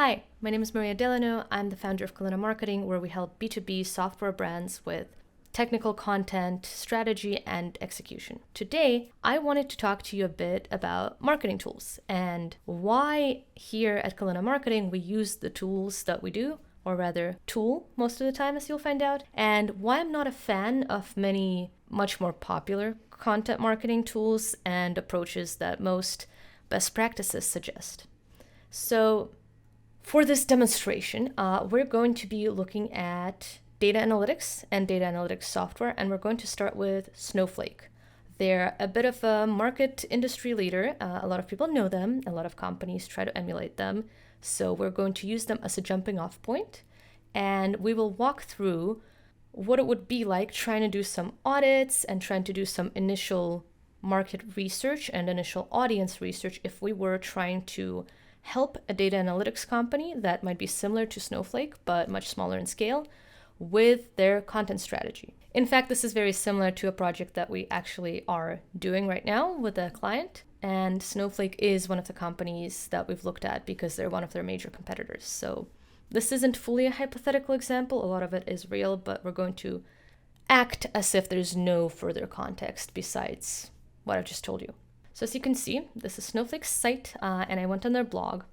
Hi, my name is Mariya Delano. I'm the founder of Kalyna Marketing, where we help B2B software brands with technical content, strategy, and execution. Today, I wanted to talk to you a bit about marketing tools and why here at Kalyna Marketing we use the tools that we do, or rather tool most of the time, as you'll find out, and why I'm not a fan of many much more popular content marketing tools and approaches that most best practices suggest. So for this demonstration, we're going to be looking at data analytics and data analytics software, and we're going to start with Snowflake. They're a bit of a market industry leader. A lot of people know them. A lot of companies try to emulate them. So we're going to use them as a jumping off point, and we will walk through what it would be like trying to do some audits and trying to do some initial market research and initial audience research if we were trying to help a data analytics company that might be similar to Snowflake, but much smaller in scale, with their content strategy. In fact, this is very similar to a project that we actually are doing right now with a client. And Snowflake is one of the companies that we've looked at because they're one of their major competitors. So this isn't fully a hypothetical example. A lot of it is real, but we're going to act as if there's no further context besides what I've just told you. So as you can see, this is Snowflake's site, and I went on their blog.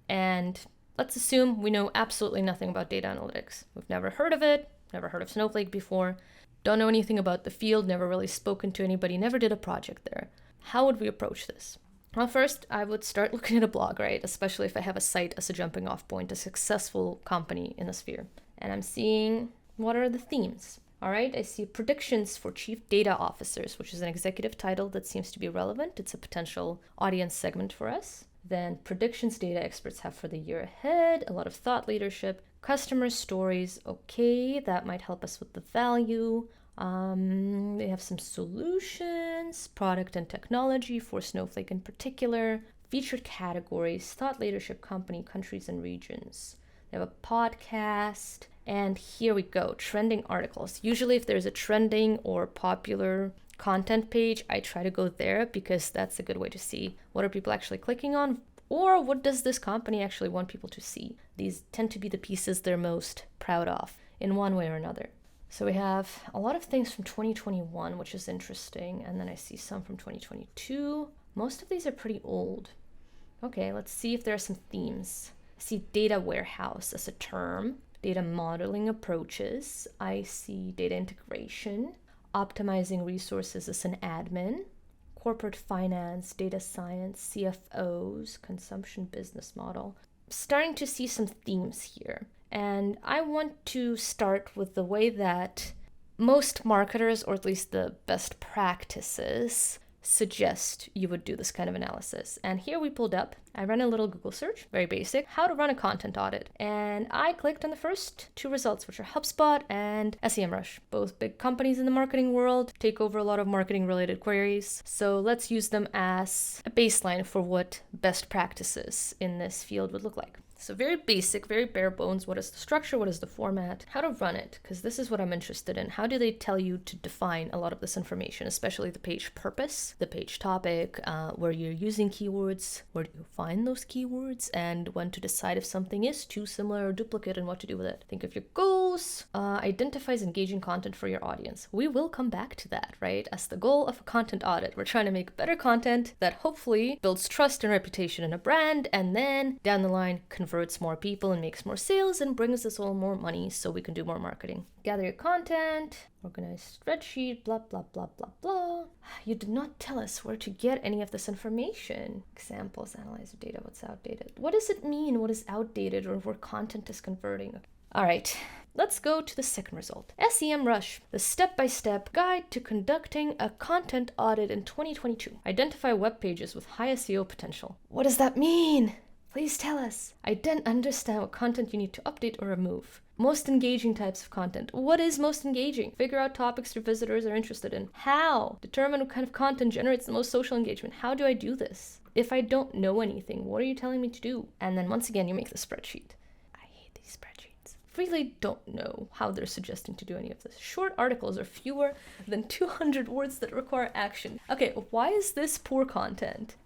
And let's assume we know absolutely nothing about data analytics. We've never heard of it, never heard of Snowflake before, don't know anything about the field, never really spoken to anybody, never did a project there. How would we approach this? Well, first, I would start looking at a blog, right? Especially if I have a site as a jumping off point, a successful company in the sphere. And I'm seeing what are the themes. All right, I see predictions for chief data officers, which is an executive title that seems to be relevant. It's a potential audience segment for us. Then predictions data experts have for the year ahead, a lot of thought leadership, customer stories. Okay, that might help us with the value. They have some solutions, product and technology for Snowflake in particular, featured categories, thought leadership, company, countries, and regions. They have a podcast. And here we go, trending articles. Usually if there's a trending or popular content page, I try to go there because that's a good way to see what are people actually clicking on, or what does this company actually want people to see. These tend to be the pieces they're most proud of in one way or another. So we have a lot of things from 2021, which is interesting. And then I see some from 2022. Most of these are pretty old. Okay, let's see if there are some themes. I see data warehouse as a term. Data modeling approaches. I see data integration, optimizing resources as an admin, corporate finance, data science, CFOs, consumption business model. Starting to see some themes here. And I want to start with the way that most marketers, or at least the best practices, suggest you would do this kind of analysis. And here we pulled up, I ran a little Google search, very basic, how to run a content audit. And I clicked on the first two results, which are HubSpot and Semrush. Both big companies in the marketing world take over a lot of marketing related queries. So let's use them as a baseline for what best practices in this field would look like. So very basic, very bare bones. What is the structure? What is the format? How to run it? Because this is what I'm interested in. How do they tell you to define a lot of this information, especially the page purpose, the page topic, where you're using keywords, where do you find those keywords, and when to decide if something is too similar or duplicate and what to do with it. Think of your goals, identifies engaging content for your audience. We will come back to that, right? As the goal of a content audit, we're trying to make better content that hopefully builds trust and reputation in a brand, and then down the line, converts more people and makes more sales and brings us all more money so we can do more marketing. Gather your content, organize spreadsheet, blah, blah, blah, blah, blah. You did not tell us where to get any of this information. Examples, analyze the data, what's outdated. What does it mean, what is outdated, or where content is converting? All right, let's go to the second result. Semrush, the step-by-step guide to conducting a content audit in 2022. Identify web pages with high SEO potential. What does that mean? Please tell us. I didn't understand what content you need to update or remove. Most engaging types of content. What is most engaging? Figure out topics your visitors are interested in. How? Determine what kind of content generates the most social engagement. How do I do this? If I don't know anything, what are you telling me to do? And then once again, you make the spreadsheet. I hate these spreadsheets. Really don't know how they're suggesting to do any of this. Short articles are fewer than 200 words that require action. Okay, why is this poor content?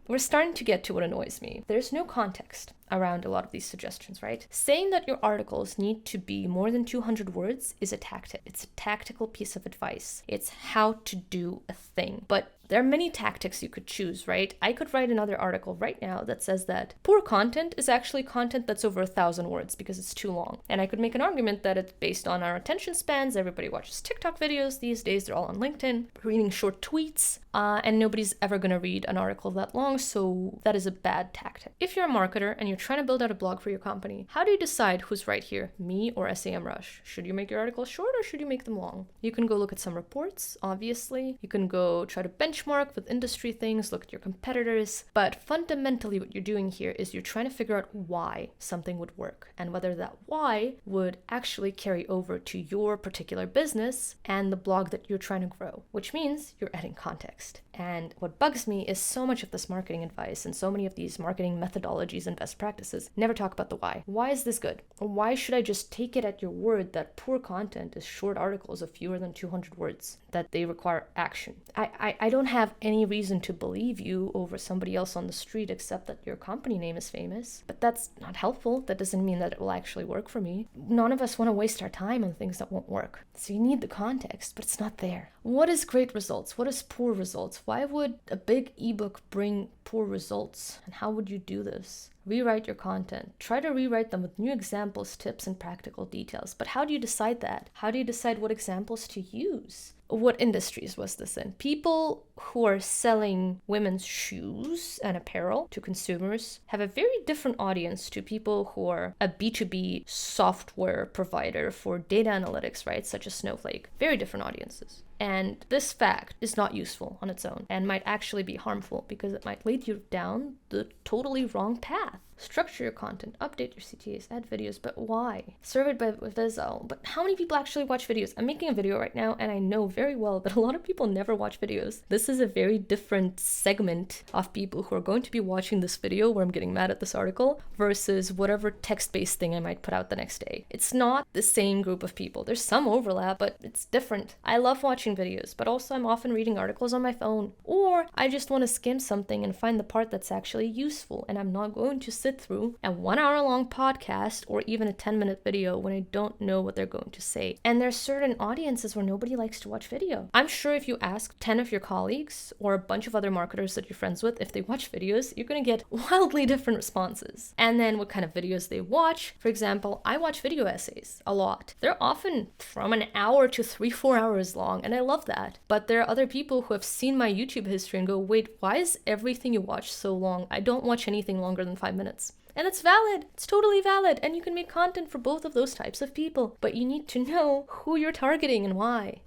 We're starting to get to what annoys me. There's no context. around a lot of these suggestions, right? Saying that your articles need to be more than 200 words is a tactic. It's a tactical piece of advice. It's how to do a thing. But there are many tactics you could choose, right? I could write another article right now that says that poor content is actually content that's over 1,000 words because it's too long. And I could make an argument that it's based on our attention spans. Everybody watches TikTok videos these days. They're all on LinkedIn, reading short tweets, and nobody's ever going to read an article that long. So that is a bad tactic. If you're a marketer and you're trying to build out a blog for your company, how do you decide who's right here, me or Semrush? Should you make your articles short or should you make them long? You can go look at some reports, obviously. You can go try to benchmark with industry things, look at your competitors. But fundamentally, what you're doing here is you're trying to figure out why something would work and whether that why would actually carry over to your particular business and the blog that you're trying to grow, which means you're adding context. And what bugs me is so much of this marketing advice and so many of these marketing methodologies and best practices never talk about the why. Why is this good? Or why should I just take it at your word that poor content is short articles of fewer than 200 words, that they require action? I don't have any reason to believe you over somebody else on the street except that your company name is famous. But that's not helpful. That doesn't mean that it will actually work for me. None of us want to waste our time on things that won't work. So you need the context, but it's not there. What is great results? What is poor results? Why would a big ebook bring poor results? And how would you do this? Rewrite your content. Try to rewrite them with new examples, tips, and practical details. But how do you decide that? How do you decide what examples to use? What industries was this in? People who are selling women's shoes and apparel to consumers have a very different audience to people who are a B2B software provider for data analytics, right? Such as Snowflake. Very different audiences. And this fact is not useful on its own and might actually be harmful because it might lead you down the totally wrong path. Structure your content, update your CTAs, add videos, but why? Surveyed by Vizal, but how many people actually watch videos? I'm making a video right now and I know very well that a lot of people never watch videos. This is a very different segment of people who are going to be watching this video where I'm getting mad at this article versus whatever text-based thing I might put out the next day. It's not the same group of people. There's some overlap, but it's different. I love watching videos, but also I'm often reading articles on my phone, or I just want to skim something and find the part that's actually useful, and I'm not going to sit through a 1 hour long podcast or even a 10-minute video when I don't know what they're going to say. And there's certain audiences where nobody likes to watch video. I'm sure if you ask 10 of your colleagues or a bunch of other marketers that you're friends with if they watch videos, you're going to get wildly different responses. And then what kind of videos they watch. For example, I watch video essays a lot. They're often from an hour to 3-4 hours long, and I love that. But there are other people who have seen my YouTube history and go, wait, why is everything you watch so long? I don't watch anything longer than 5 minutes. And it's valid. It's totally valid. And you can make content for both of those types of people. But you need to know who you're targeting and why.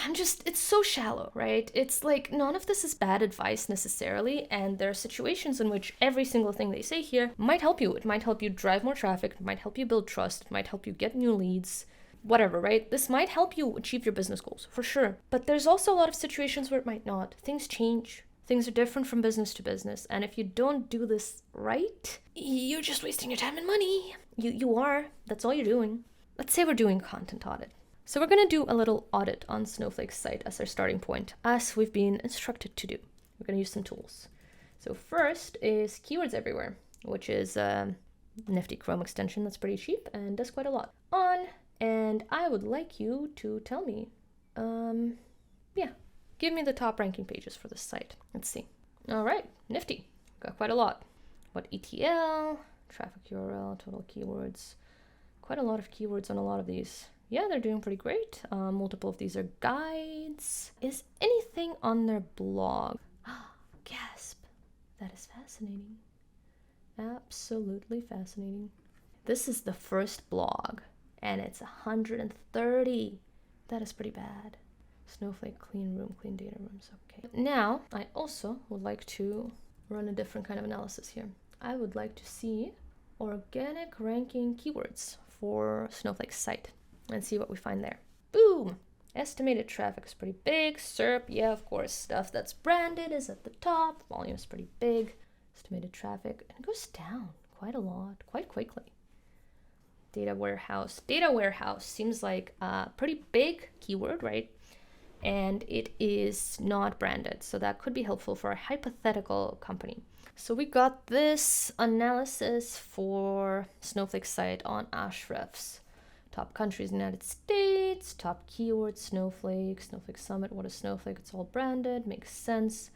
It's so shallow, right? It's like none of this is bad advice necessarily. And there are situations in which every single thing they say here might help you. It might help you drive more traffic. It might help you build trust. It might help you get new leads. Whatever, right? This might help you achieve your business goals, for sure. But there's also a lot of situations where it might not. Things change. Things are different from business to business. And if you don't do this right, you're just wasting your time and money. You are. That's all you're doing. Let's say we're doing content audit. So we're going to do a little audit on Snowflake's site as our starting point, as we've been instructed to do. We're going to use some tools. So first is Keywords Everywhere, which is a nifty Chrome extension that's pretty cheap and does quite a lot. And I would like you to tell me, give me the top ranking pages for this site. Let's see. All right, nifty. Got quite a lot. What ETL, traffic URL, total keywords. Quite a lot of keywords on a lot of these. Yeah, they're doing pretty great. Multiple of these are guides. Is anything on their blog? Gasp. That is fascinating. Absolutely fascinating. This is the first blog, and it's 130. That is pretty bad. Snowflake clean room, clean data rooms. Okay. Now, I also would like to run a different kind of analysis here. I would like to see organic ranking keywords for Snowflake's site and see what we find there. Boom! Estimated traffic is pretty big. SERP, yeah, of course. Stuff that's branded is at the top. Volume is pretty big. Estimated traffic, and it goes down quite a lot, quite quickly. Data warehouse. Data warehouse seems like a pretty big keyword, right? and it is not branded. So that could be helpful for a hypothetical company. So we got this analysis for Snowflake site on Ahrefs. Top countries, United States, top keywords, Snowflake, Snowflake Summit. What is Snowflake? It's all branded, makes sense.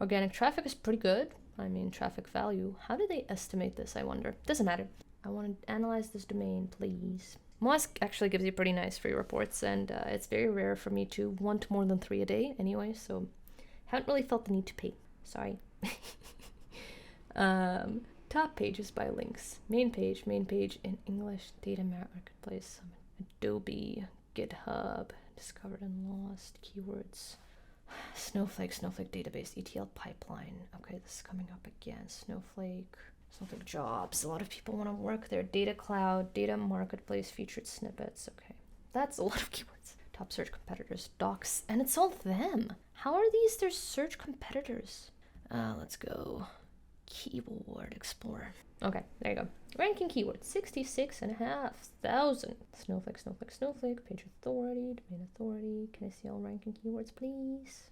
Organic traffic is pretty good. I mean, traffic value. How do they estimate this, I wonder? Doesn't matter. I want to analyze this domain, please. Moz actually gives you pretty nice free reports, and it's very rare for me to want more than 3 a day anyway, so haven't really felt the need to pay. Sorry. Top pages by links. Main page in English, data marketplace, Adobe, GitHub, discovered and lost, keywords. Snowflake database, ETL pipeline. Okay, this is coming up again. Snowflake jobs. A lot of people want to work there. Data cloud, data marketplace, featured snippets. Okay, that's a lot of keywords. Top search competitors, docs, and it's all them. How are these their search competitors? Let's go. Keyword Explorer. Okay, there you go. Ranking keywords, 66,500. Snowflake, page authority, domain authority. Can I see all ranking keywords, please?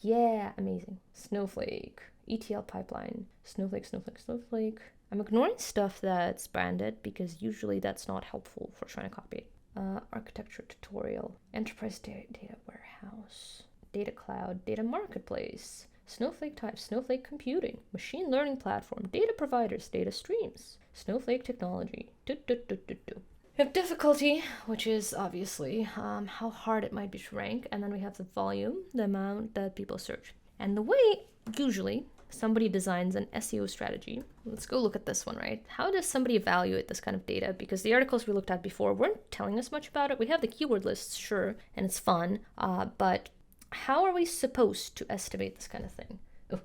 Yeah, amazing. Snowflake, ETL pipeline, Snowflake. I'm ignoring stuff that's branded because usually that's not helpful for trying to copy it. Architecture tutorial, enterprise data warehouse, data cloud, data marketplace, Snowflake type, Snowflake computing, machine learning platform, data providers, data streams, Snowflake technology. We have difficulty, which is obviously how hard it might be to rank, and then we have the volume, the amount that people search. And the way, usually, somebody designs an SEO strategy. Let's go look at this one, right? How does somebody evaluate this kind of data? Because the articles we looked at before weren't telling us much about it. We have the keyword lists, sure, and it's fun, but how are we supposed to estimate this kind of thing? Oh,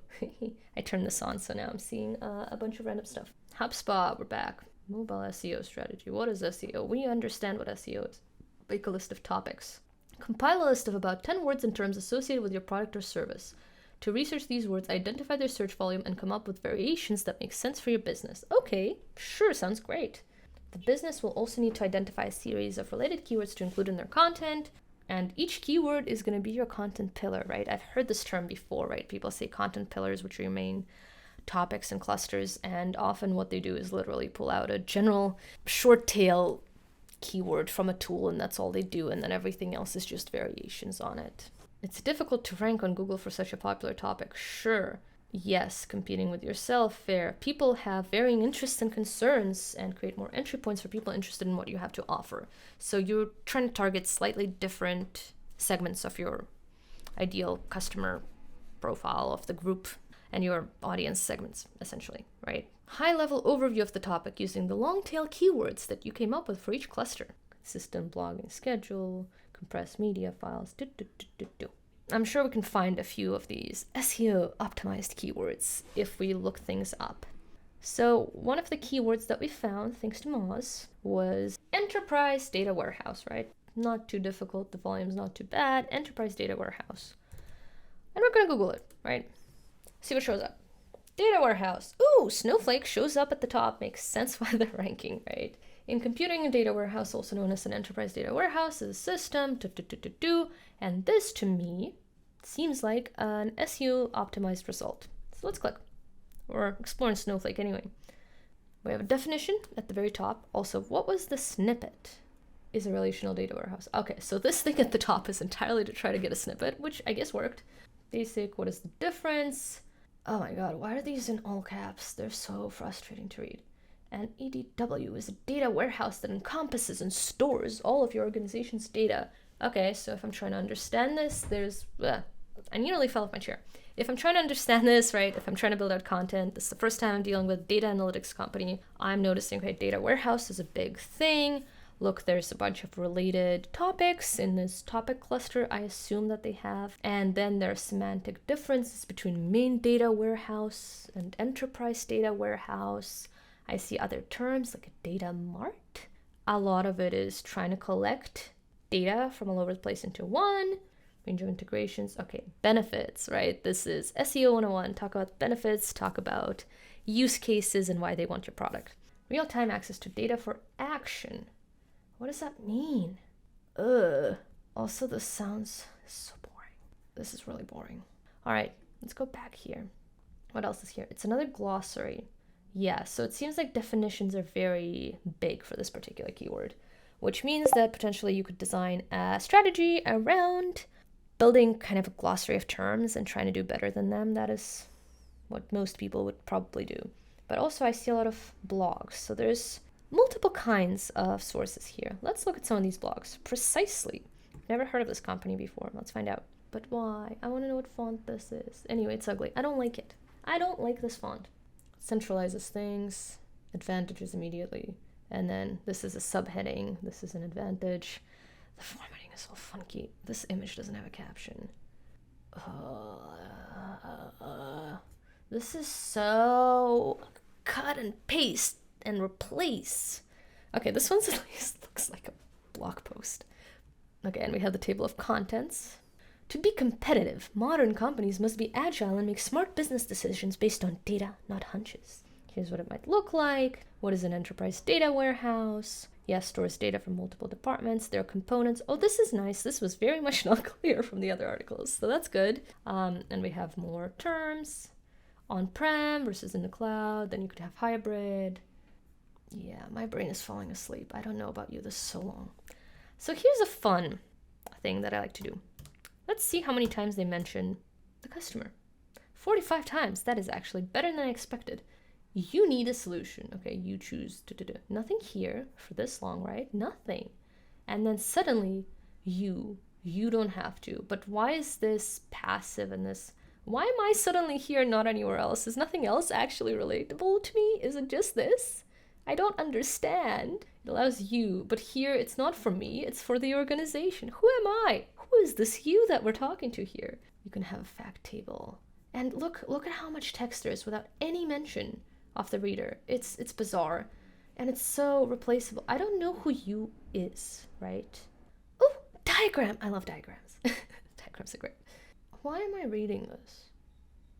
I turned this on, so now I'm seeing a bunch of random stuff. HubSpot, we're back. Mobile SEO strategy. What is SEO? We understand what SEO is. Make a list of topics. Compile a list of about 10 words and terms associated with your product or service. To research these words, identify their search volume and come up with variations that make sense for your business. Okay, sure, sounds great. The business will also need to identify a series of related keywords to include in their content. And each keyword is going to be your content pillar, right? I've heard this term before, right? People say content pillars, which are your main topics and clusters. And often what they do is literally pull out a general short tail keyword from a tool, and that's all they do. And then everything else is just variations on it. It's difficult to rank on Google for such a popular topic. Sure. Yes, competing with yourself, fair. People have varying interests and concerns and create more entry points for people interested in what you have to offer. So you're trying to target slightly different segments of your ideal customer profile of the group and your audience segments, essentially, right? High-level overview of the topic using the long-tail keywords that you came up with for each cluster. Consistent blogging schedule, compressed media files, I'm sure we can find a few of these SEO optimized keywords if we look things up. So one of the keywords that we found, thanks to Moz, was enterprise data warehouse, right? Not too difficult, the volume's not too bad, enterprise data warehouse. And we're gonna Google it, right? See what shows up. Data warehouse. Ooh, Snowflake shows up at the top, makes sense why they're ranking, right? In computing, a data warehouse, also known as an enterprise data warehouse, is a system, and this to me seems like an SEO optimized result. So let's click. We're exploring Snowflake anyway. We have a definition at the very top. Also, what was the snippet? Is a relational data warehouse. Okay, so this thing at the top is entirely to try to get a snippet, which I guess worked. Basic, what is the difference? Oh my god, why are these in all caps? They're so frustrating to read. And EDW is a data warehouse that encompasses and stores all of your organization's data. Okay, so if I'm trying to understand this, I nearly fell off my chair. If I'm trying to understand this, right, if I'm trying to build out content, this is the first time I'm dealing with a data analytics company, I'm noticing, okay, data warehouse is a big thing. Look, there's a bunch of related topics in this topic cluster, I assume that they have. And then there are semantic differences between main data warehouse and enterprise data warehouse. I see other terms like a data mart. A lot of it is trying to collect data from all over the place into one. Range of integrations. Okay, benefits, right? This is SEO 101. Talk about benefits, talk about use cases and why they want your product. Real-time access to data for action. What does that mean? Also, this sounds so boring. This is really boring. All right, let's go back here. What else is here? It's another glossary. Yeah, so it seems like definitions are very big for this particular keyword, which means that potentially you could design a strategy around building kind of a glossary of terms and trying to do better than them. That is what most people would probably do. But also I see a lot of blogs. So there's multiple kinds of sources here. Let's look at some of these blogs. Precisely. Never heard of this company before. Let's find out. But why? I want to know what font this is. Anyway, it's ugly. I don't like it. I don't like this font. Centralizes things, advantages immediately. And then this is a subheading. This is an advantage. The formatting is so funky. This image doesn't have a caption. This is so cut and paste and replace. Okay, this one's at least looks like a blog post. Okay, and we have the table of contents. To be competitive, modern companies must be agile and make smart business decisions based on data, not hunches. Here's what it might look like. What is an enterprise data warehouse? Yes, stores data from multiple departments. There are components. Oh, this is nice. This was very much not clear from the other articles, so that's good. And we have more terms. On-prem versus in the cloud. Then you could have hybrid. Yeah, my brain is falling asleep. I don't know about you. This is so long. So here's a fun thing that I like to do. Let's see how many times they mention the customer. 45 times. That is actually better than I expected. You need a solution. Okay, you choose. Nothing here for this long, right? Nothing. And then suddenly, you don't have to. But why is this passive and this? Why am I suddenly here, not anywhere else? Is nothing else actually relatable to me? Is it just this? I don't understand. It allows you, but here it's not for me, it's for the organization. Who am I? Who is this you that we're talking to here? You can have a fact table. And look at how much text there is without any mention of the reader. It's bizarre. And it's so replaceable. I don't know who you is, right? Oh, diagram. I love diagrams. Diagrams are great. Why am I reading this?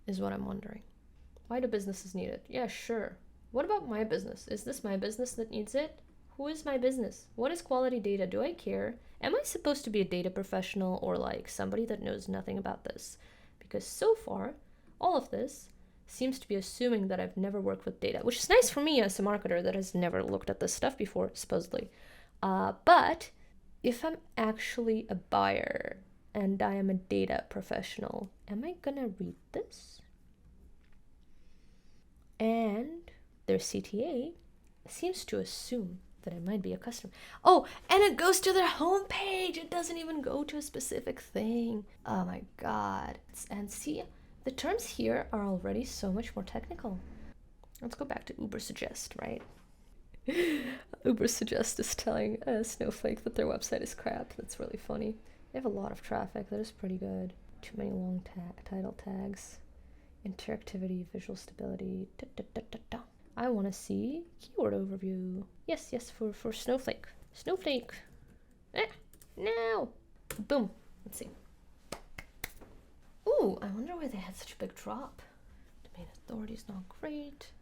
Is what I'm wondering. Why do businesses need it? Yeah, sure. What about my business? Is this my business that needs it? Who is my business? What is quality data? Do I care? Am I supposed to be a data professional or like somebody that knows nothing about this? Because so far, all of this seems to be assuming that I've never worked with data, which is nice for me as a marketer that has never looked at this stuff before, supposedly. But if I'm actually a buyer and I am a data professional, am I gonna read this? And their CTA seems to assume that I might be a customer. Oh, and it goes to their homepage. It doesn't even go to a specific thing. Oh my God. And see, the terms here are already so much more technical. Let's go back to Uber Suggest, right? Uber Suggest is telling Snowflake that their website is crap. That's really funny. They have a lot of traffic. That is pretty good. Too many long title tags. Interactivity, visual stability. I want to see keyword overview. Yes, for Snowflake. Snowflake. Now. Boom. Let's see. Ooh, I wonder why they had such a big drop. Domain authority is not great.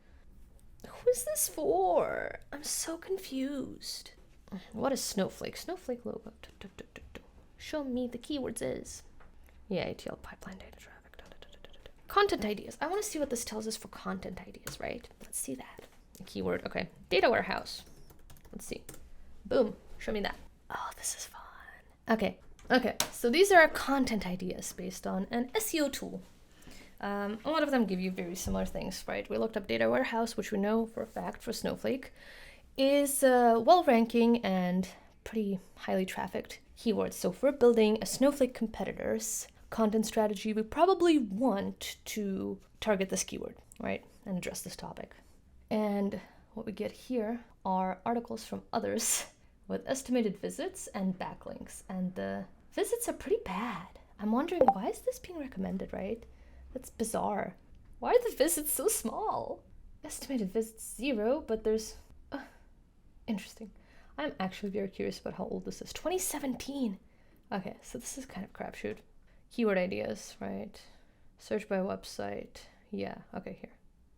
Who is this for? I'm so confused. What is Snowflake? Snowflake logo. Show me the keywords is. Yeah, ATL pipeline data traffic. Content ideas. I want to see what this tells us for content ideas, right? Let's see that. A keyword. Okay. Data warehouse. Let's see. Boom. Show me that. Oh, this is fun. Okay. So these are our content ideas based on an SEO tool. A lot of them give you very similar things, right? We looked up data warehouse, which we know for a fact for Snowflake is well-ranking and pretty highly trafficked keywords. So if we're building a Snowflake competitor's content strategy, we probably want to target this keyword, right? And address this topic. And what we get here are articles from others with estimated visits and backlinks. And the visits are pretty bad. I'm wondering, why is this being recommended, right? That's bizarre. Why are the visits so small? Estimated visits 0, but there's... interesting. I'm actually very curious about how old this is. 2017! Okay, so this is kind of crapshoot. Keyword ideas, right? Search by website. Yeah, okay, here.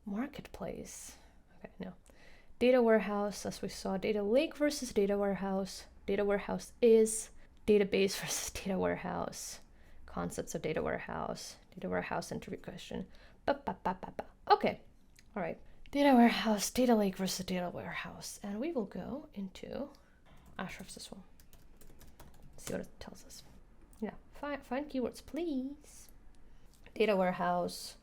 Marketplace. Okay, no. Data warehouse, as we saw. Data lake versus data warehouse. Data warehouse is database versus data warehouse. concepts of data warehouse interview question. Okay, all right. Data warehouse, data lake versus data warehouse. And we will go into Ahrefs as well. See what it tells us. Yeah, find keywords, please. Data warehouse,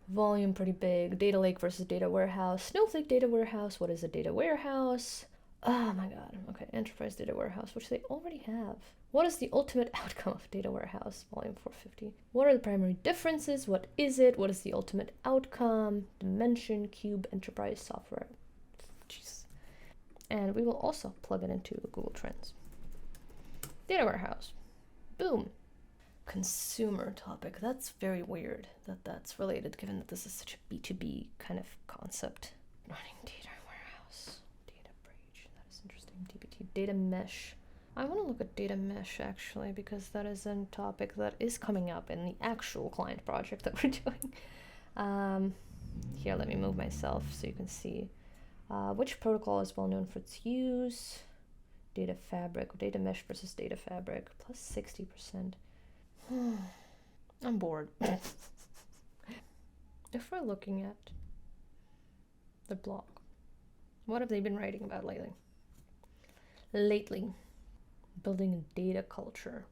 volume pretty big. Data lake versus data warehouse. Snowflake data warehouse. What is a data warehouse? Oh my god. Okay, enterprise data warehouse, which they already have. What is the ultimate outcome of data warehouse? Volume 450. What are the primary differences? What is it? What is the ultimate outcome? Dimension, cube, enterprise software. Jeez. And we will also plug it into Google Trends. Data warehouse. Boom. Consumer topic. That's very weird that that's related, given that this is such a B2B kind of concept. Running data warehouse. Data bridge. That is interesting. DBT. Data mesh. I want to look at data mesh actually, because that is a topic that is coming up in the actual client project that we're doing. Here, let me move myself so you can see. Which protocol is well known for its use? Data fabric, data mesh versus data fabric, plus 60%. I'm bored. If we're looking at the blog, what have they been writing about lately? Building a data culture.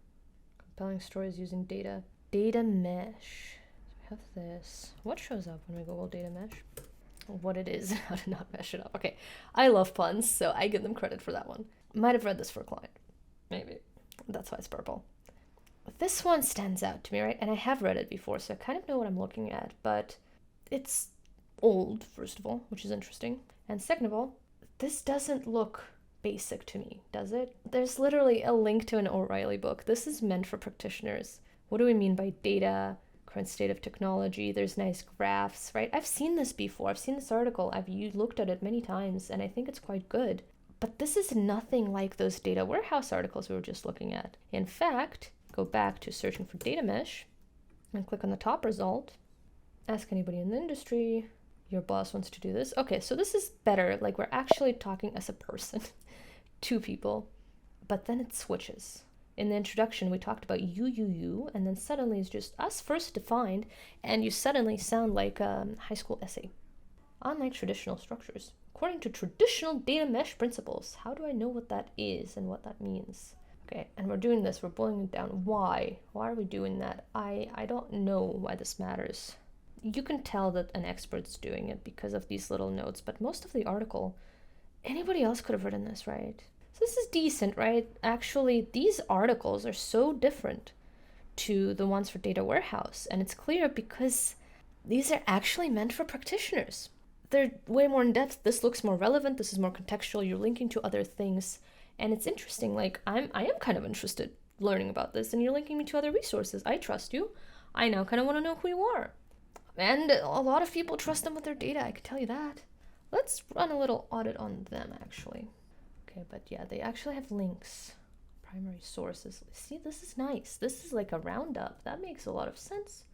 Compelling stories using data. Data mesh. So we have this. What shows up when we Google data mesh? What it is, how to not mesh it up. Okay, I love puns, so I give them credit for that one. Might have read this for a client. Maybe. That's why it's purple. This one stands out to me, right? And I have read it before, so I kind of know what I'm looking at, but it's old, first of all, which is interesting. And second of all, this doesn't look basic to me, does it? There's literally a link to an O'Reilly book. This is meant for practitioners. What do we mean by data, current state of technology? There's nice graphs, right? I've seen this before. I've seen this article. I've looked at it many times, and I think it's quite good. But this is nothing like those data warehouse articles we were just looking at. In fact, go back to searching for data mesh and click on the top result. Ask anybody in the industry. Your boss wants to do this. Okay, so this is better. Like, we're actually talking as a person. Two people, but then it switches. In the introduction, we talked about you, and then suddenly it's just us first defined, and you suddenly sound like a high school essay. Unlike traditional structures, according to traditional data mesh principles, how do I know what that is and what that means? Okay, and we're doing this, we're boiling it down. Why? Why are we doing that? I don't know why this matters. You can tell that an expert's doing it because of these little notes, but most of the article, anybody else could have written this, right? So this is decent, right? Actually, these articles are so different to the ones for data warehouse, and it's clear because these are actually meant for practitioners. They're way more in depth. This looks more relevant. This is more contextual. You're linking to other things, and it's interesting. Like, I am kind of interested learning about this, and you're linking me to other resources. I trust you. I now kind of want to know who you are, and a lot of people trust them with their data. I can tell you that. Let's run a little audit on them, actually. Okay, but yeah, they actually have links. Primary sources. See, this is nice. This is like a roundup. That makes a lot of sense.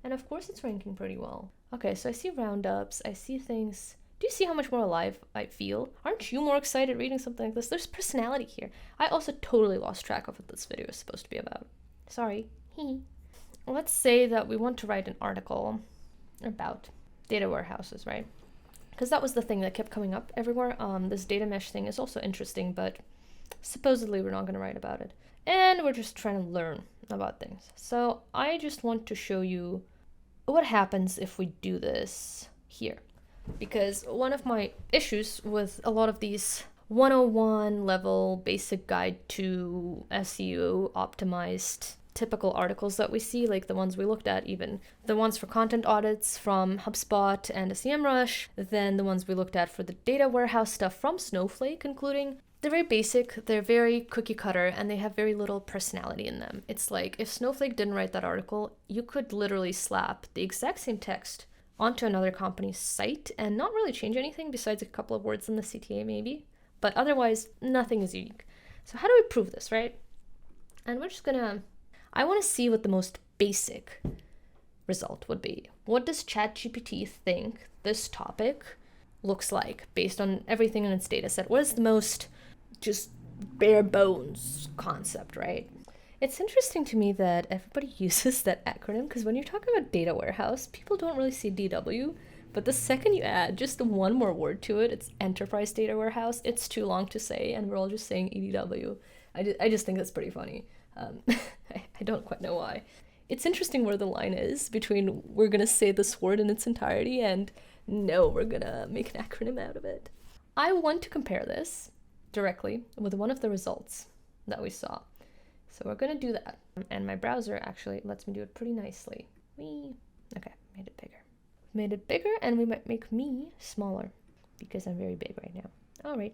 And of course, it's ranking pretty well. Okay, so I see roundups. I see things. Do you see how much more alive I feel? Aren't you more excited reading something like this? There's personality here. I also totally lost track of what this video is supposed to be about. Sorry. Let's say that we want to write an article about data warehouses, right? Because that was the thing that kept coming up everywhere. This data mesh thing is also interesting, but supposedly we're not going to write about it. And we're just trying to learn about things. So I just want to show you what happens if we do this here. Because one of my issues with a lot of these 101 level basic guide to SEO optimized typical articles that we see, like the ones we looked at, even the ones for content audits from HubSpot and Semrush, then the ones we looked at for the data warehouse stuff from Snowflake, including, they're very basic, they're very cookie cutter, and they have very little personality in them. It's like if Snowflake didn't write that article, you could literally slap the exact same text onto another company's site and not really change anything besides a couple of words in the CTA maybe, but otherwise nothing is unique. So how do we prove this, right? And we're just gonna, I want to see what the most basic result would be. What does ChatGPT think this topic looks like based on everything in its data set? What is the most just bare bones concept, right? It's interesting to me that everybody uses that acronym because when you're talking about data warehouse, people don't really see DW. But the second you add just one more word to it, it's enterprise data warehouse. It's too long to say, and we're all just saying EDW. I just think that's pretty funny. I don't quite know why. It's interesting where the line is between we're going to say this word in its entirety and no, we're going to make an acronym out of it. I want to compare this directly with one of the results that we saw. So we're going to do that. And my browser actually lets me do it pretty nicely. Okay, made it bigger. Made it bigger, and we might make me smaller because I'm very big right now. All right.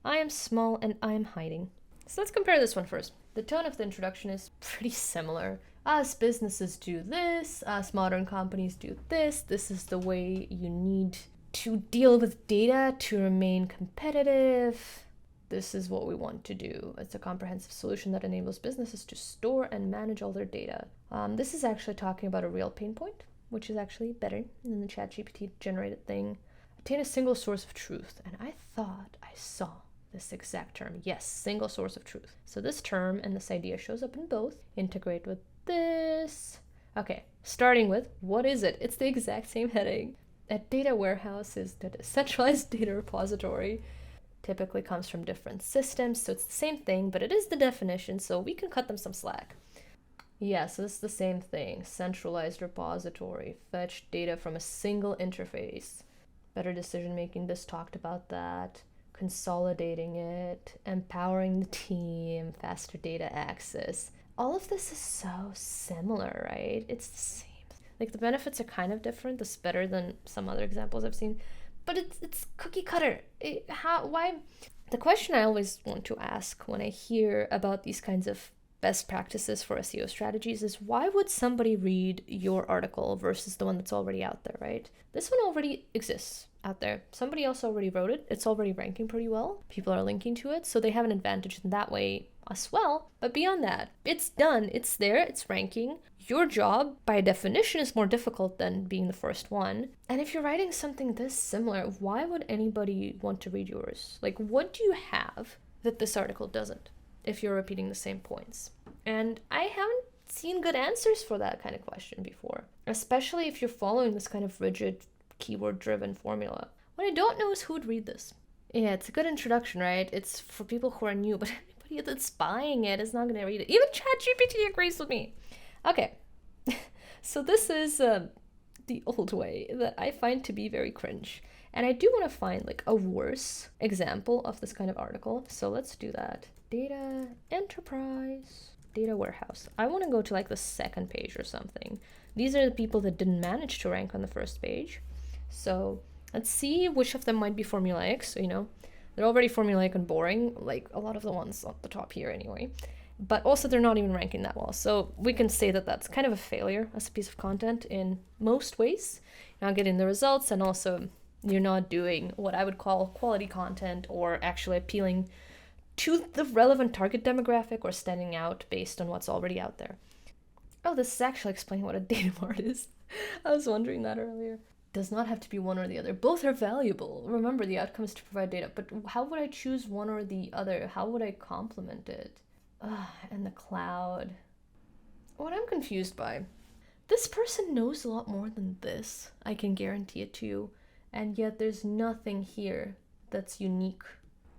I am small and I am hiding. So let's compare this one first. The tone of the introduction is pretty similar. Us businesses do this, us modern companies do this. This is the way you need to deal with data to remain competitive. This is what we want to do. It's a comprehensive solution that enables businesses to store and manage all their data. This is actually talking about a real pain point, which is actually better than the ChatGPT generated thing. Obtain a single source of truth. And I thought I saw this exact term. Yes, single source of truth. So this term and this idea shows up in both. Integrate with this. Okay, starting with, what is it? It's the exact same heading. A data warehouse is a centralized data repository. Typically comes from different systems, so it's the same thing, but it is the definition, so we can cut them some slack. Yeah, so this is the same thing. Centralized repository. Fetch data from a single interface. Better decision making, this talked about that. Consolidating it, empowering the team, faster data access. All of this is so similar, right? It's the same. Like the benefits are kind of different. This is better than some other examples I've seen. But it's cookie cutter. Why? The question I always want to ask when I hear about these kinds of best practices for SEO strategies is why would somebody read your article versus the one that's already out there, right? This one already exists out there. Somebody else already wrote it. It's already ranking pretty well. People are linking to it, so they have an advantage in that way as well. But beyond that, it's done. It's there. It's ranking. Your job, by definition, is more difficult than being the first one. And if you're writing something this similar, why would anybody want to read yours? Like, what do you have that this article doesn't if you're repeating the same points? And I haven't seen good answers for that kind of question before, especially if you're following this kind of rigid, keyword-driven formula. What I don't know is who would read this. Yeah, it's a good introduction, right? It's for people who are new, but anybody that's buying it is not going to read it. Even ChatGPT agrees with me. Okay, so this is the old way that I find to be very cringe. And I do want to find like a worse example of this kind of article. So let's do that. Data enterprise, data warehouse. I want to go to like the second page or something. These are the people that didn't manage to rank on the first page. So let's see which of them might be formulaic. So, they're already formulaic and boring, like a lot of the ones on the top here anyway. But also they're not even ranking that well. So we can say that that's kind of a failure as a piece of content in most ways. You're not getting the results, and also you're not doing what I would call quality content or actually appealing to the relevant target demographic or standing out based on what's already out there. Oh, this is actually explaining what a data mart is. I was wondering that earlier. Does not have to be one or the other. Both are valuable. Remember, the outcome is to provide data. But how would I choose one or the other? How would I complement it? And the cloud. What I'm confused by. This person knows a lot more than this. I can guarantee it to you. And yet there's nothing here that's unique.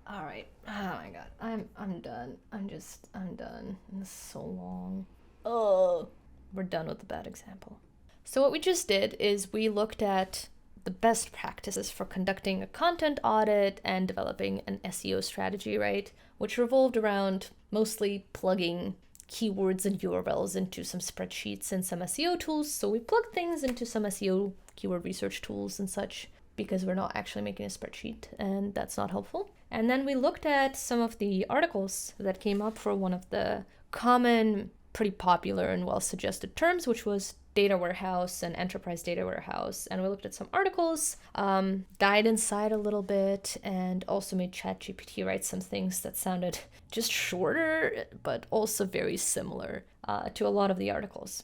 All right. Oh my god. I'm done. I'm done. This is so long. Oh, we're done with the bad example. So what we just did is we looked at the best practices for conducting a content audit and developing an SEO strategy, right? Which revolved around mostly plugging keywords and URLs into some spreadsheets and some SEO tools. So we plugged things into some SEO keyword research tools and such because we're not actually making a spreadsheet, and that's not helpful. And then we looked at some of the articles that came up for one of the common, pretty popular and well-suggested terms, which was data warehouse and enterprise data warehouse. And we looked at some articles, dived inside a little bit, and also made ChatGPT write some things that sounded just shorter, but also very similar to a lot of the articles.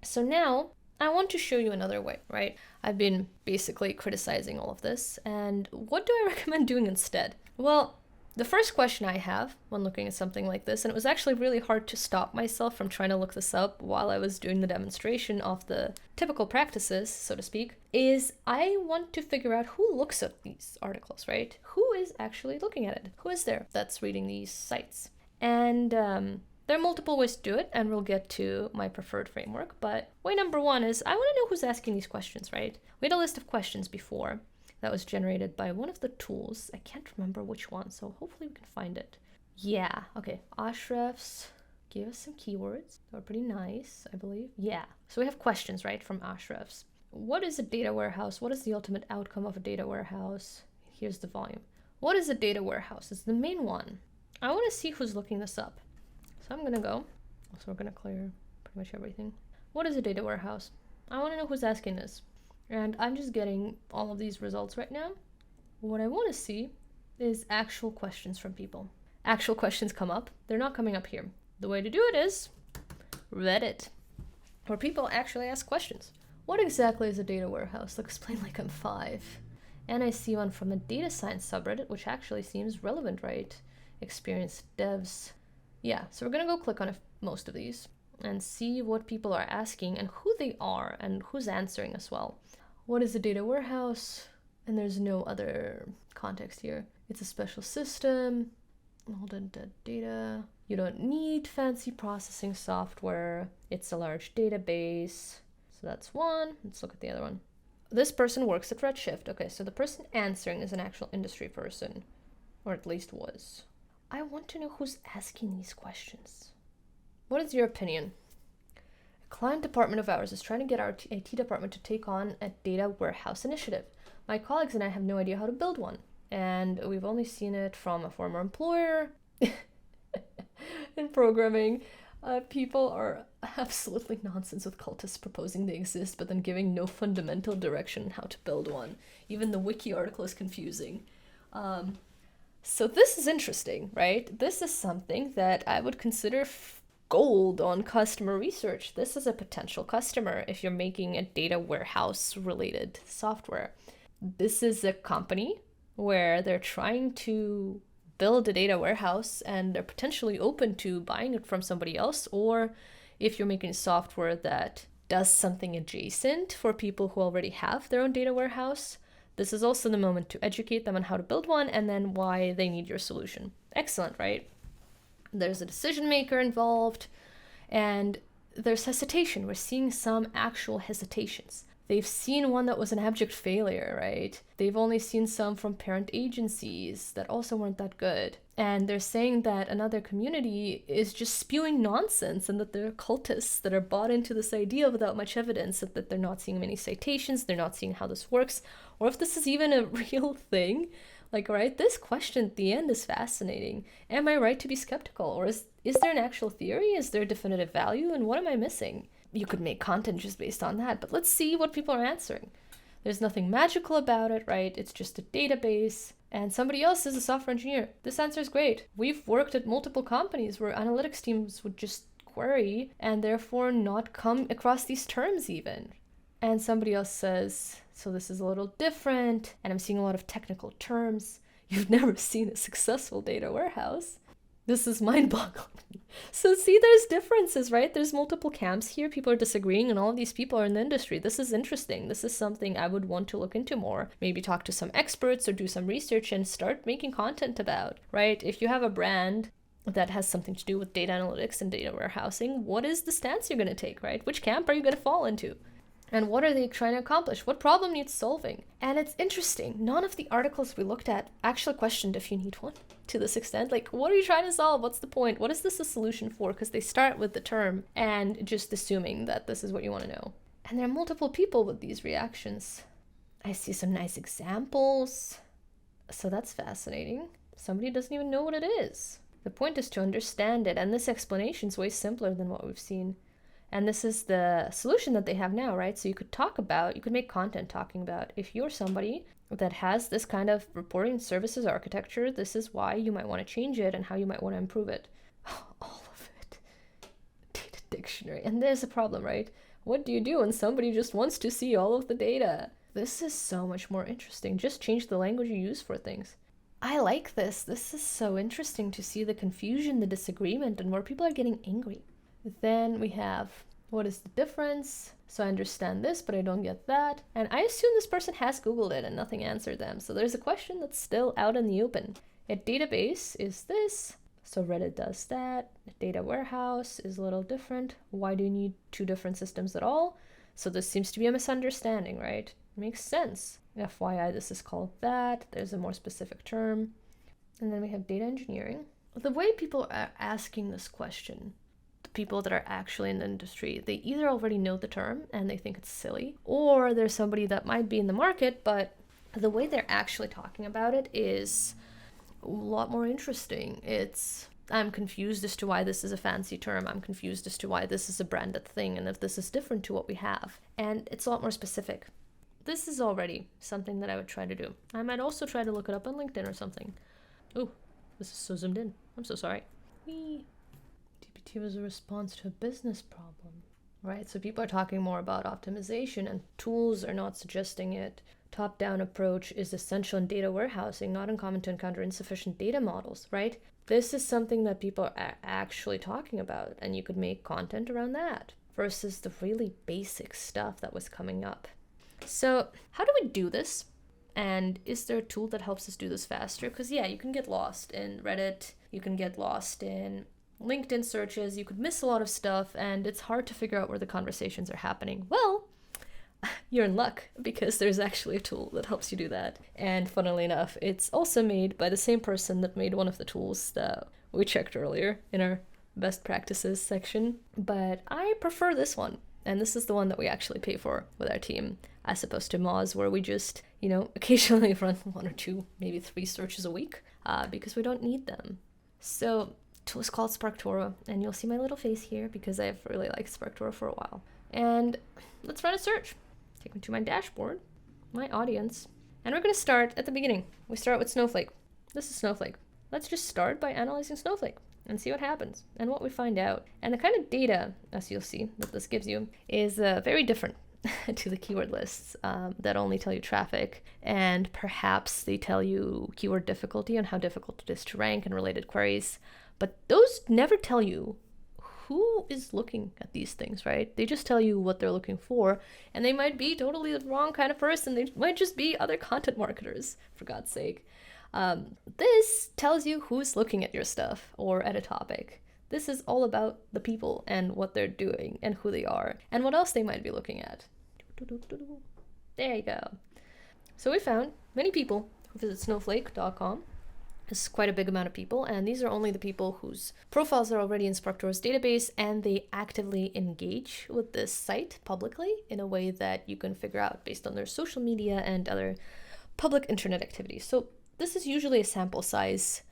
So now I want to show you another way, right? I've been basically criticizing all of this, and what do I recommend doing instead? Well, The first question I have when looking at something like this, and it was actually really hard to stop myself from trying to look this up while I was doing the demonstration of the typical practices, so to speak, is I want to figure out who looks at these articles, right? Who is actually looking at it? Who is there that's reading these sites? And there are multiple ways to do it, and we'll get to my preferred framework. But way number one is I want to know who's asking these questions, right? We had a list of questions before that was generated by one of the tools. I can't remember which one, so hopefully we can find it. Yeah, okay. Ashraf's gave us some keywords. They were pretty nice, I believe. Yeah, so we have questions, right, from Ashraf's. What is a data warehouse? What is the ultimate outcome of a data warehouse? Here's the volume. What is a data warehouse? It's the main one. I want to see who's looking this up. So I'm gonna go. So we're gonna clear pretty much everything. What is a data warehouse? I want to know who's asking this. And I'm just getting all of these results right now. What I want to see is actual questions from people. Actual questions come up. They're not coming up here. The way to do it is Reddit, where people actually ask questions. What exactly is a data warehouse? Like, explain like I'm 5. And I see one from a data science subreddit, which actually seems relevant, right? Experienced devs. Yeah, so we're going to go click on most of these and see what people are asking and who they are and who's answering as well. What is a data warehouse? And there's no other context here. It's a special system. Hold on, data. You don't need fancy processing software. It's a large database. So that's one. Let's look at the other one. This person works at Redshift. Okay, so the person answering is an actual industry person, or at least was. I want to know who's asking these questions. What is your opinion? A client department of ours is trying to get our IT department to take on a data warehouse initiative. My colleagues and I have no idea how to build one, and we've only seen it from a former employer. In programming, people are absolutely nonsense with cultists proposing they exist, but then giving no fundamental direction on how to build one. Even the wiki article is confusing. So this is interesting, right? This is something that I would consider gold on customer research. This is a potential customer if you're making a data warehouse related software. This is a company where they're trying to build a data warehouse and they're potentially open to buying it from somebody else, or if you're making software that does something adjacent for people who already have their own data warehouse, this is also the moment to educate them on how to build one and then why they need your solution. Excellent, right? There's a decision maker involved and there's hesitation. We're seeing some actual hesitations. They've seen one that was an abject failure, right? They've only seen some from parent agencies that also weren't that good. And they're saying that another community is just spewing nonsense and that they're cultists that are bought into this idea without much evidence, that they're not seeing many citations, they're not seeing how this works, or if this is even a real thing. Like, right, this question at the end is fascinating. Am I right to be skeptical? Or is there an actual theory? Is there definitive value? And what am I missing? You could make content just based on that, but let's see what people are answering. There's nothing magical about it, right? It's just a database, and somebody else is a software engineer. This answer is great. We've worked at multiple companies where analytics teams would just query and therefore not come across these terms even. And somebody else says, so this is a little different, and I'm seeing a lot of technical terms. You've never seen a successful data warehouse. This is mind-boggling. So see, there's differences, right? There's multiple camps here. People are disagreeing, and all of these people are in the industry. This is interesting. This is something I would want to look into more. Maybe talk to some experts or do some research and start making content about, right? If you have a brand that has something to do with data analytics and data warehousing, what is the stance you're going to take, right? Which camp are you going to fall into? And what are they trying to accomplish? What problem needs solving? And it's interesting. None of the articles we looked at actually questioned if you need one to this extent. Like, what are you trying to solve? What's the point? What is this a solution for? Because they start with the term and just assuming that this is what you want to know. And there are multiple people with these reactions. I see some nice examples. So that's fascinating. Somebody doesn't even know what it is. The point is to understand it. And this explanation is way simpler than what we've seen. And this is the solution that they have now, right? So you could make content talking about, if you're somebody that has this kind of reporting services architecture, this is why you might want to change it and how you might want to improve it. All of it. Data dictionary. And there's a problem, right? What do you do when somebody just wants to see all of the data? This is so much more interesting. Just change the language you use for things. I like this. This is so interesting to see the confusion, the disagreement, and where people are getting angry. Then we have, what is the difference? So I understand this, but I don't get that. And I assume this person has Googled it and nothing answered them. So there's a question that's still out in the open. A database is this. So Reddit does that. A data warehouse is a little different. Why do you need two different systems at all? So this seems to be a misunderstanding, right? Makes sense. FYI, this is called that. There's a more specific term. And then we have data engineering. The way people are asking this question, the people that are actually in the industry, they either already know the term and they think it's silly, or there's somebody that might be in the market, but the way they're actually talking about it is a lot more interesting. I'm confused as to why this is a fancy term. I'm confused as to why this is a branded thing and if this is different to what we have. And it's a lot more specific. This is already something that I would try to do. I might also try to look it up on LinkedIn or something. Oh, this is so zoomed in. I'm so sorry. GPT was a response to a business problem, right? So people are talking more about optimization and tools are not suggesting it. Top-down approach is essential in data warehousing, not uncommon to encounter insufficient data models, right? This is something that people are actually talking about, and you could make content around that versus the really basic stuff that was coming up. So how do we do this? And is there a tool that helps us do this faster? Because yeah, you can get lost in Reddit, you can get lost in LinkedIn searches, you could miss a lot of stuff, and it's hard to figure out where the conversations are happening. Well, you're in luck because there's actually a tool that helps you do that. And funnily enough, it's also made by the same person that made one of the tools that we checked earlier in our best practices section. But I prefer this one. And this is the one that we actually pay for with our team, as opposed to Moz, where we just, occasionally run 1 or 2, maybe 3 searches a week because we don't need them. So the tool is called SparkToro, and you'll see my little face here because I've really liked SparkToro for a while. And let's run a search. Take me to my dashboard, my audience, and we're going to start at the beginning. We start with Snowflake. This is Snowflake. Let's just start by analyzing Snowflake and see what happens and what we find out. And the kind of data, as you'll see, that this gives you is very different to the keyword lists that only tell you traffic, and perhaps they tell you keyword difficulty and how difficult it is to rank and related queries. But those never tell you who is looking at these things, right? They just tell you what they're looking for, and they might be totally the wrong kind of person. They might just be other content marketers, for God's sake. This tells you who's looking at your stuff or at a topic. This is all about the people and what they're doing and who they are and what else they might be looking at. There you go. So we found many people who visit snowflake.com. This is quite a big amount of people, and these are only the people whose profiles are already in SparkToro's database and they actively engage with this site publicly in a way that you can figure out based on their social media and other public internet activities. So this is usually a sample size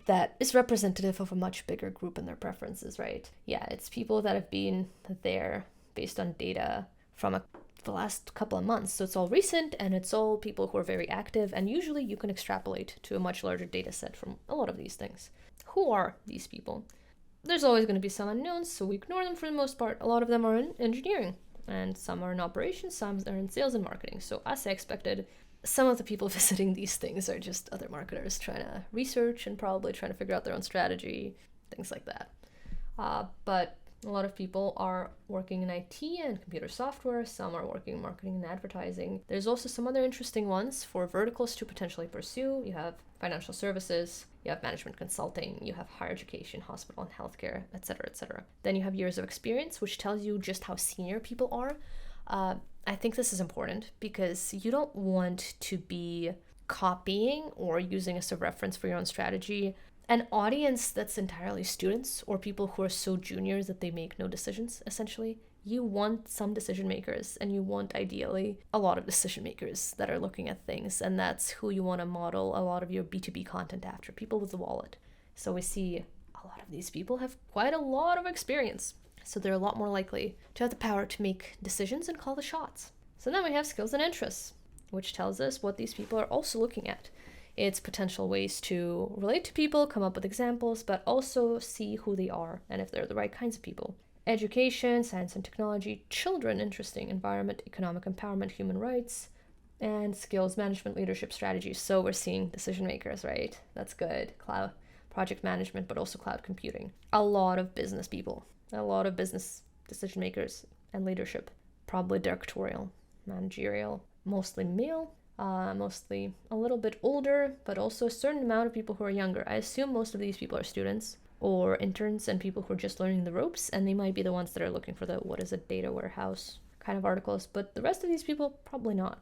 that is representative of a much bigger group and their preferences, right? Yeah, it's people that have been there based on data from the last couple of months. So it's all recent and it's all people who are very active, and usually you can extrapolate to a much larger data set from a lot of these things. Who are these people? There's always going to be some unknowns, so we ignore them for the most part. A lot of them are in engineering, and some are in operations, some are in sales and marketing. So as I expected, some of the people visiting these things are just other marketers trying to research and probably trying to figure out their own strategy, things like that. But a lot of people are working in IT and computer software. Some are working in marketing and advertising. There's also some other interesting ones for verticals to potentially pursue. You have financial services, you have management consulting, you have higher education, hospital and healthcare, etc., etc. Then you have years of experience, which tells you just how senior people are. I think this is important because you don't want to be copying or using as a reference for your own strategy an audience that's entirely students or people who are so junior that they make no decisions, essentially. You want some decision makers, and you want ideally a lot of decision makers that are looking at things, and that's who you want to model a lot of your B2B content after, people with the wallet. So we see a lot of these people have quite a lot of experience, so they're a lot more likely to have the power to make decisions and call the shots. So then we have skills and interests, which tells us what these people are also looking at. It's potential ways to relate to people, come up with examples, but also see who they are and if they're the right kinds of people. Education, science and technology, children, interesting, environment, economic empowerment, human rights, And skills management, leadership strategies. So we're seeing decision makers, right? That's good. Cloud project management, but also cloud computing. A lot of business people, a lot of business decision makers and leadership. Probably directorial, managerial, mostly male, mostly a little bit older, but also a certain amount of people who are younger. I assume most of these people are students or interns and people who are just learning the ropes, and they might be the ones that are looking for the what is a data warehouse kind of articles, but the rest of these people probably not.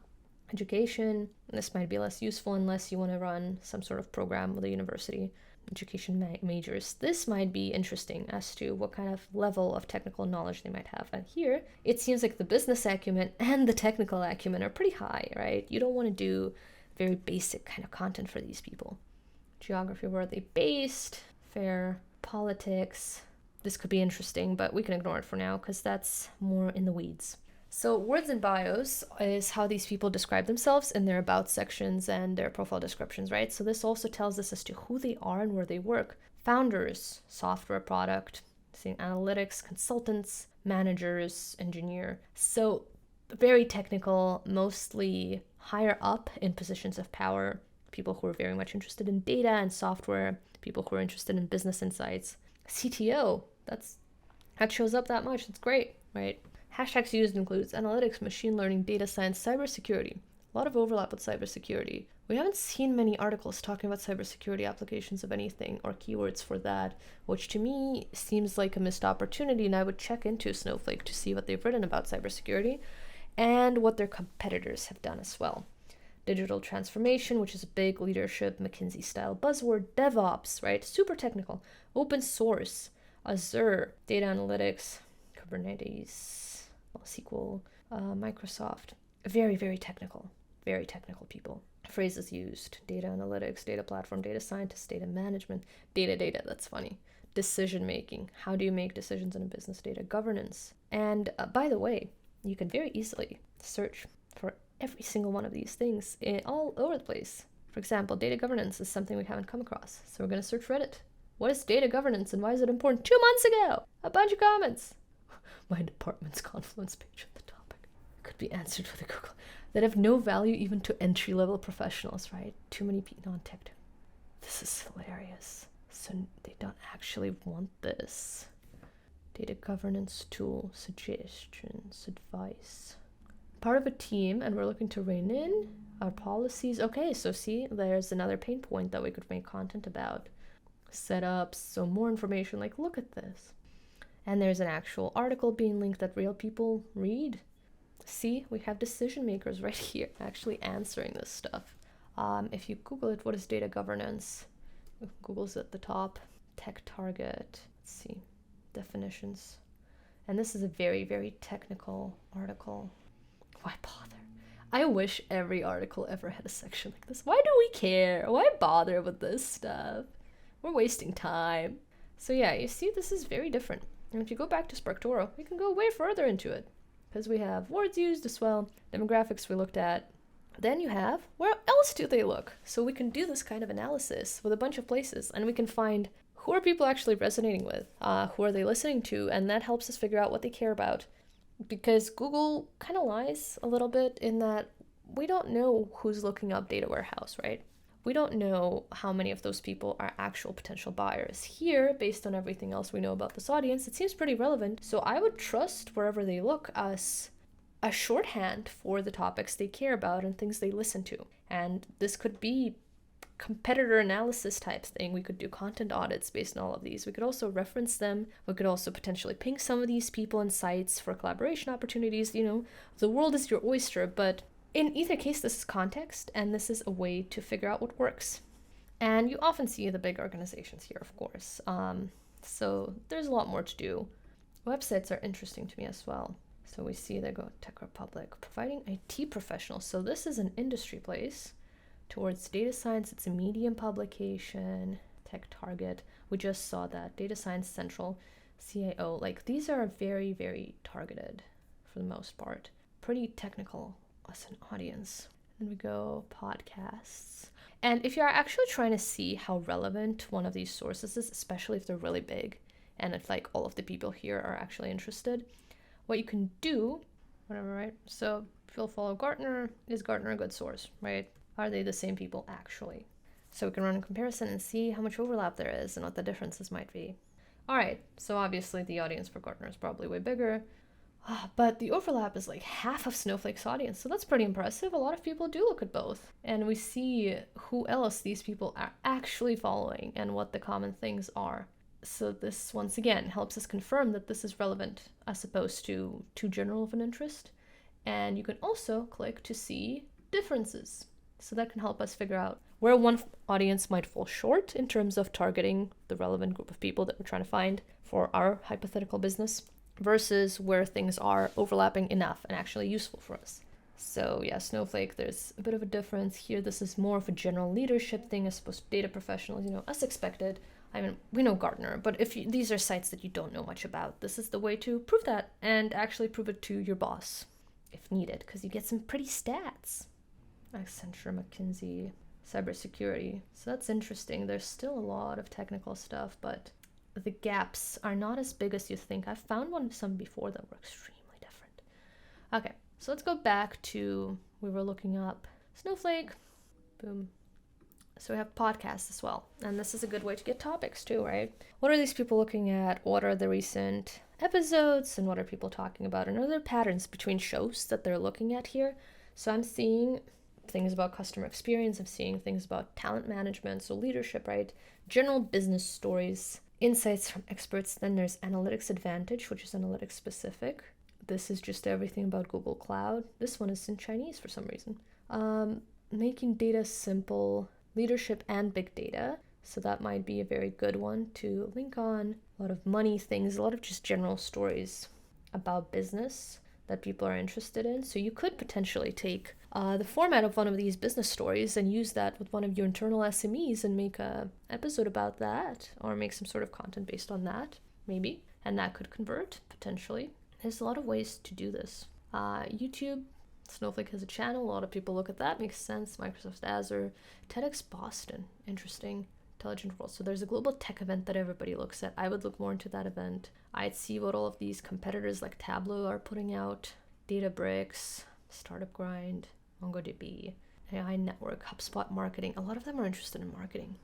Education, this might be less useful unless you want to run some sort of program with a university. Education majors, this might be interesting as to what kind of level of technical knowledge they might have. And here, it seems like the business acumen and the technical acumen are pretty high, right? You don't want to do very basic kind of content for these people. Geography, where are they based? Fair, politics. This could be interesting, but we can ignore it for now because that's more in the weeds. So words in bios is how these people describe themselves in their about sections and their profile descriptions, right? So this also tells us as to who they are and where they work. Founders, software product, seeing analytics, consultants, managers, engineer. So very technical, mostly higher up in positions of power, people who are very much interested in data and software, people who are interested in business insights. CTO, that shows up that much. It's great, right? Hashtags used includes analytics, machine learning, data science, cybersecurity. A lot of overlap with cybersecurity. We haven't seen many articles talking about cybersecurity applications of anything or keywords for that, which to me seems like a missed opportunity, and I would check into Snowflake to see what they've written about cybersecurity and what their competitors have done as well. Digital transformation, which is a big leadership McKinsey style buzzword. DevOps, right? Super technical. Open source, Azure, data analytics, Kubernetes, SQL, Microsoft. Very, very technical people. Phrases used: data analytics, data platform, data scientist, data management, data, that's funny. Decision making. How do you make decisions in a business? Data governance. And by the way, you can very easily search for every single one of these things all over the place. For example, data governance is something we haven't come across. So we're going to search Reddit. What is data governance and why is it important? 2 months ago, a bunch of comments. My department's Confluence page on the topic could be answered with a Google that have no value even to entry-level professionals, right? Too many people on tech. This is hilarious. So they don't actually want this. Data governance tool, suggestions, advice. Part of a team, and we're looking to rein in our policies. Okay, so see, there's another pain point that we could make content about. Setups, so more information, like look at this. And there's an actual article being linked that real people read. See, we have decision makers right here actually answering this stuff. If you Google it, what is data governance? Google's at the top. Tech target. Let's see. Definitions. And this is a very, very technical article. Why bother? I wish every article ever had a section like this. Why do we care? Why bother with this stuff? We're wasting time. So yeah, you see, this is very different. And if you go back to SparkToro, we can go way further into it because we have words used as well, demographics we looked at. Then you have, where else do they look? So we can do this kind of analysis with a bunch of places and we can find who are people actually resonating with, who are they listening to, and that helps us figure out what they care about. Because Google kind of lies a little bit in that we don't know who's looking up data warehouse, right? We don't know how many of those people are actual potential buyers. Here, based on everything else we know about this audience, it seems pretty relevant. So I would trust wherever they look as a shorthand for the topics they care about and things they listen to. And this could be competitor analysis type thing. We could do content audits based on all of these. We could also reference them. We could also potentially ping some of these people and sites for collaboration opportunities. You know, the world is your oyster, but in either case, this is context, and this is a way to figure out what works. And you often see the big organizations here, of course. So there's a lot more to do. Websites are interesting to me as well. So we see they go Tech Republic, providing IT professionals. So this is an industry place. Towards data science, it's a medium publication. Tech Target, we just saw that. Data Science Central, CIO. Like these are very, very targeted for the most part. Pretty technical as an audience. Then we go podcasts. And if you're actually trying to see how relevant one of these sources is, especially if they're really big, and if like all of the people here are actually interested, what you can do, whatever, right? So People follow Gartner. Is Gartner a good source, right? Are they the same people actually? So we can run a comparison and see how much overlap there is and what the differences might be. All right, so obviously the audience for Gartner is probably way bigger, but the overlap is like half of Snowflake's audience, so that's pretty impressive. A lot of people do look at both, and we see who else these people are actually following and what the common things are. So this, once again, helps us confirm that this is relevant as opposed to too general of an interest. And you can also click to see differences. So that can help us figure out where one audience might fall short in terms of targeting the relevant group of people that we're trying to find for our hypothetical business versus where things are overlapping enough and actually useful for us. So yeah, Snowflake, there's a bit of a difference here. This is more of a general leadership thing as opposed to data professionals, as expected. I mean, we know Gartner, but if these are sites that you don't know much about, this is the way to prove that and actually prove it to your boss if needed, because you get some pretty stats. Accenture, McKinsey, cybersecurity. So that's interesting. There's still a lot of technical stuff, but the gaps are not as big as you think. I've found some before that were extremely different. Okay, so let's go back to, we were looking up Snowflake. Boom. So we have podcasts as well. And this is a good way to get topics too, right? What are these people looking at? What are the recent episodes? And what are people talking about? And are there patterns between shows that they're looking at here? So I'm seeing things about customer experience. I'm seeing things about talent management, so leadership, right? General business stories, insights from experts. Then there's Analytics Advantage, which is analytics specific. This is just everything about Google Cloud. This one is in Chinese for some reason. Making data simple, leadership and big data. So that might be a very good one to link on. A lot of money things, a lot of just general stories about business that people are interested in. So you could potentially take the format of one of these business stories and use that with one of your internal SMEs and make a episode about that, or make some sort of content based on that, maybe. And that could convert, potentially. There's a lot of ways to do this. YouTube, Snowflake has a channel. A lot of people look at that. Makes sense. Microsoft Azure. TEDx Boston. Interesting. Intelligent World. So there's a global tech event that everybody looks at. I would look more into that event. I'd see what all of these competitors like Tableau are putting out. Databricks, Startup Grind, MongoDB, AI Network, HubSpot Marketing. A lot of them are interested in marketing.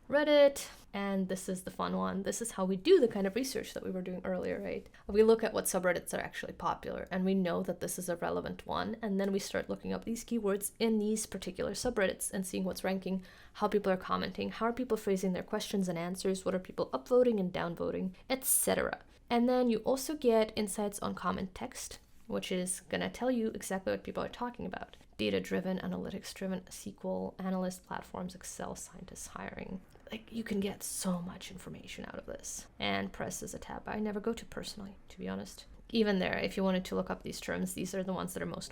Reddit, and this is the fun one. This is how we do the kind of research that we were doing earlier, right? We look at what subreddits are actually popular, and we know that this is a relevant one, and then we start looking up these keywords in these particular subreddits and seeing what's ranking, how people are commenting, how are people phrasing their questions and answers, what are people upvoting and downvoting, etc. And then you also get insights on comment text, which is going to tell you exactly what people are talking about. Data-driven, analytics-driven, SQL, analyst platforms, Excel, scientists hiring. Like, you can get so much information out of this. And press is a tab I never go to personally, to be honest. Even there, if you wanted to look up these terms, these are the ones that are most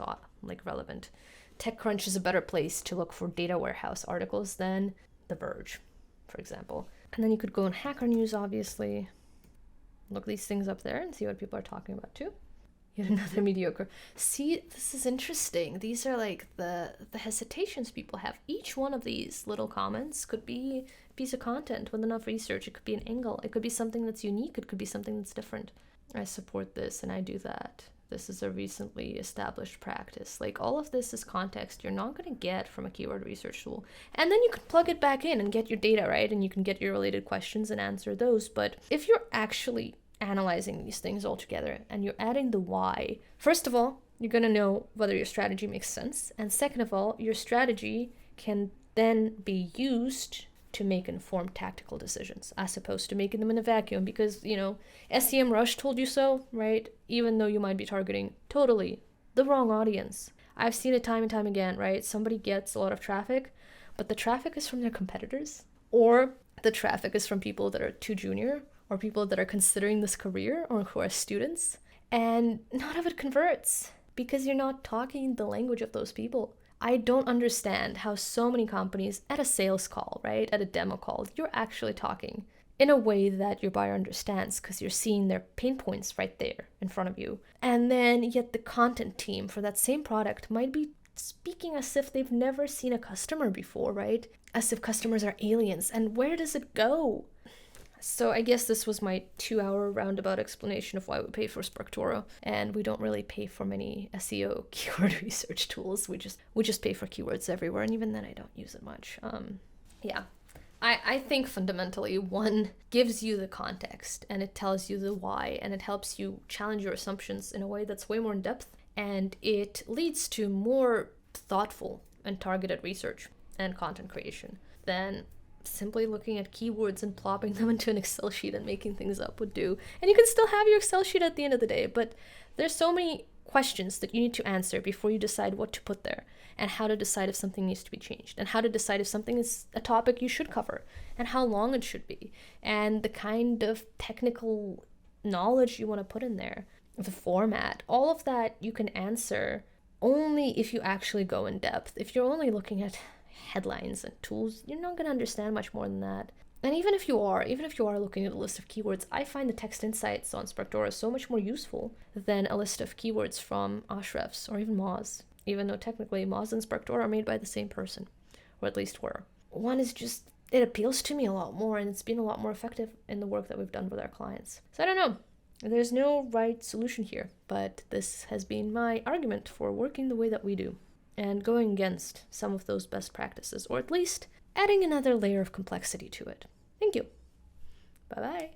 relevant. TechCrunch is a better place to look for data warehouse articles than The Verge, for example. And then you could go on Hacker News, obviously. Look these things up there and see what people are talking about too. Yet another mediocre. See, this is interesting. These are like the hesitations people have. Each one of these little comments could be a piece of content with enough research. It could be an angle. It could be something that's unique. It could be something that's different. I support this and I do that. This is a recently established practice. Like, all of this is context you're not going to get from a keyword research tool. And then you can plug it back in and get your data, right? And you can get your related questions and answer those. But if you're actually analyzing these things all together and you're adding the why, first of all, you're going to know whether your strategy makes sense. And second of all, your strategy can then be used to make informed tactical decisions as opposed to making them in a vacuum because, Semrush told you so, right? Even though you might be targeting totally the wrong audience. I've seen it time and time again, right? Somebody gets a lot of traffic, but the traffic is from their competitors, or the traffic is from people that are too junior, or people that are considering this career, or who are students, and none of it converts because you're not talking the language of those people. I don't understand how so many companies at a sales call, right, at a demo call, you're actually talking in a way that your buyer understands because you're seeing their pain points right there in front of you. And then yet the content team for that same product might be speaking as if they've never seen a customer before, right? As if customers are aliens. And where does it go? So I guess this was my 2-hour roundabout explanation of why we pay for SparkToro, and we don't really pay for many SEO keyword research tools. We just pay for keywords everywhere, and even then I don't use it much. Yeah. I think fundamentally one gives you the context and it tells you the why and it helps you challenge your assumptions in a way that's way more in depth, and it leads to more thoughtful and targeted research and content creation than simply looking at keywords and plopping them into an Excel sheet and making things up would do. And you can still have your Excel sheet at the end of the day, but there's so many questions that you need to answer before you decide what to put there, and how to decide if something needs to be changed, and how to decide if something is a topic you should cover, and how long it should be, and the kind of technical knowledge you want to put in there, the format, all of that you can answer only if you actually go in depth. If you're only looking at headlines and tools, you're not going to understand much more than that. And even if you are looking at a list of keywords, I find the text insights on SparkToro so much more useful than a list of keywords from Ahrefs or even Moz, even though technically Moz and SparkToro are made by the same person, or at least were. One is just, it appeals to me a lot more, and it's been a lot more effective in the work that we've done with our clients. So I don't know. There's no right solution here, but this has been my argument for working the way that we do and going against some of those best practices, or at least adding another layer of complexity to it. Thank you. Bye-bye.